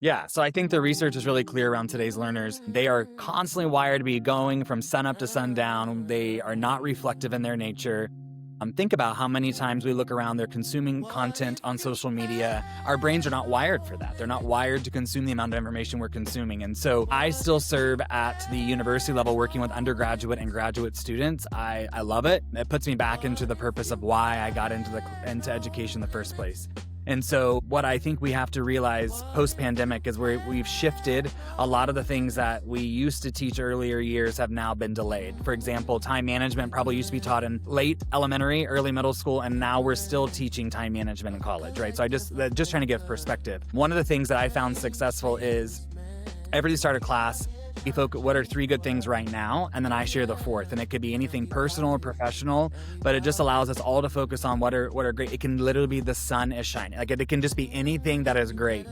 Yeah, so I think the research is really clear around today's learners. They are constantly wired to be going from sun up to sundown. They are not reflective in their nature. Think about how many times we look around, they're consuming content on social media. Our brains are not wired for that. They're not wired to consume the amount of information we're consuming. And so I still serve at the university level working with undergraduate and graduate students. I love it. It puts me back into the purpose of why I got into education in the first place. And so what I think we have to realize post-pandemic is we've shifted a lot of the things that we used to teach earlier years have now been delayed. For example, time management probably used to be taught in late elementary, early middle school, and now we're still teaching time management in college, right? So just trying to give perspective. One of the things that I found successful is every start of class, we focus what are 3 good things right now, and then I share the 4th. And it could be anything personal or professional, but it just allows us all to focus on what are great. It can literally be the sun is shining. Like it can just be anything that is great.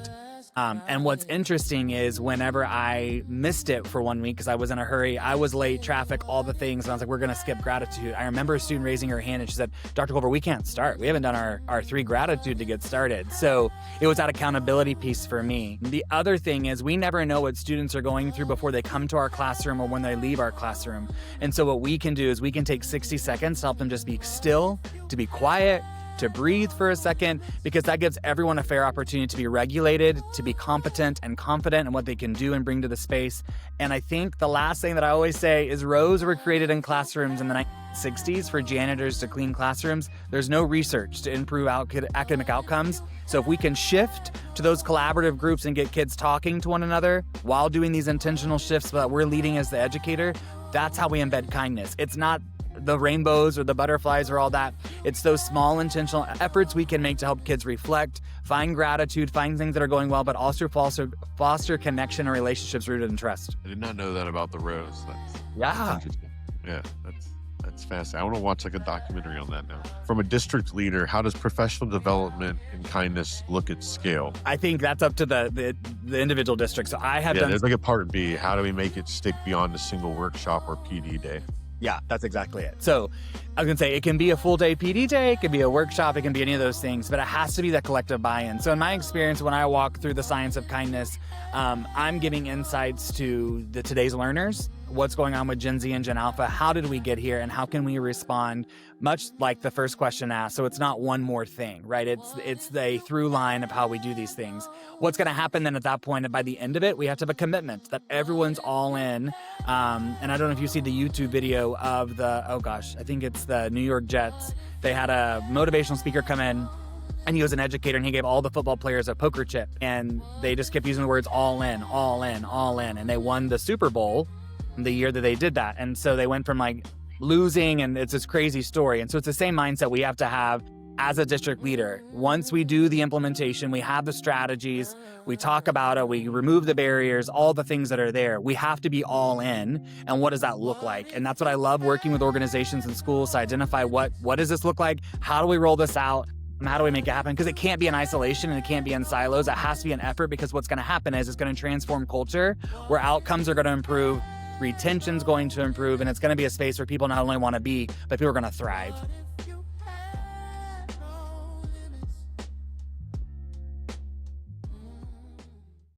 And what's interesting is whenever I missed it for 1 week because I was in a hurry, I was late, traffic, all the things, and I was like, we're going to skip gratitude. I remember a student raising her hand and she said, Dr. Culver, we can't start. We haven't done our 3 gratitude to get started. So it was that accountability piece for me. The other thing is we never know what students are going through before they come to our classroom or when they leave our classroom. And so what we can do is we can take 60 seconds to help them just be still, to be quiet, to breathe for a second, because that gives everyone a fair opportunity to be regulated, to be competent and confident in what they can do and bring to the space. And I think the last thing that I always say is rows were created in classrooms in the 1960s for janitors to clean classrooms. There's no research to improve academic outcomes. So if we can shift to those collaborative groups and get kids talking to one another while doing these intentional shifts that we're leading as the educator, that's how we embed kindness. It's not the rainbows or the butterflies or all that. It's those small intentional efforts we can make to help kids reflect, find gratitude, find things that are going well, but also foster connection and relationships rooted in trust. I did not know that about the rose. Yeah. Interesting. Yeah, that's fascinating. I want to watch like a documentary on that now. From a district leader, how does professional development and kindness look at scale? I think that's up to the individual district. So I have done. There's like a part B. How do we make it stick beyond a single workshop or PD day? Yeah, that's exactly it. So I was going to say it can be a full day PD day, it can be a workshop, it can be any of those things, but it has to be that collective buy-in. So in my experience, when I walk through the science of kindness, I'm giving insights to today's learners, what's going on with Gen Z and Gen Alpha, how did we get here, and how can we respond, much like the first question asked. So it's not one more thing, right? It's the through line of how we do these things. What's going to happen then at that point, and by the end of it, we have to have a commitment that everyone's all in. And I don't know if you see the YouTube video of I think it's the New York Jets. They had a motivational speaker come in, and he was an educator, and he gave all the football players a poker chip, and they just kept using the words all in, all in, all in, and they won the Super Bowl the year that they did that. And so they went from like losing, and it's this crazy story. And so it's the same mindset we have to have as a district leader. Once we do the implementation, we have the strategies, we talk about it, we remove the barriers, all the things that are there, we have to be all in. And what does that look like? And that's what I love working with organizations and schools to identify what does this look like? How do we roll this out? And how do we make it happen? Because it can't be in isolation and it can't be in silos. It has to be an effort, because what's going to happen is it's going to transform culture where outcomes are going to improve, retention's going to improve, and it's going to be a space where people not only want to be, but people are going to thrive.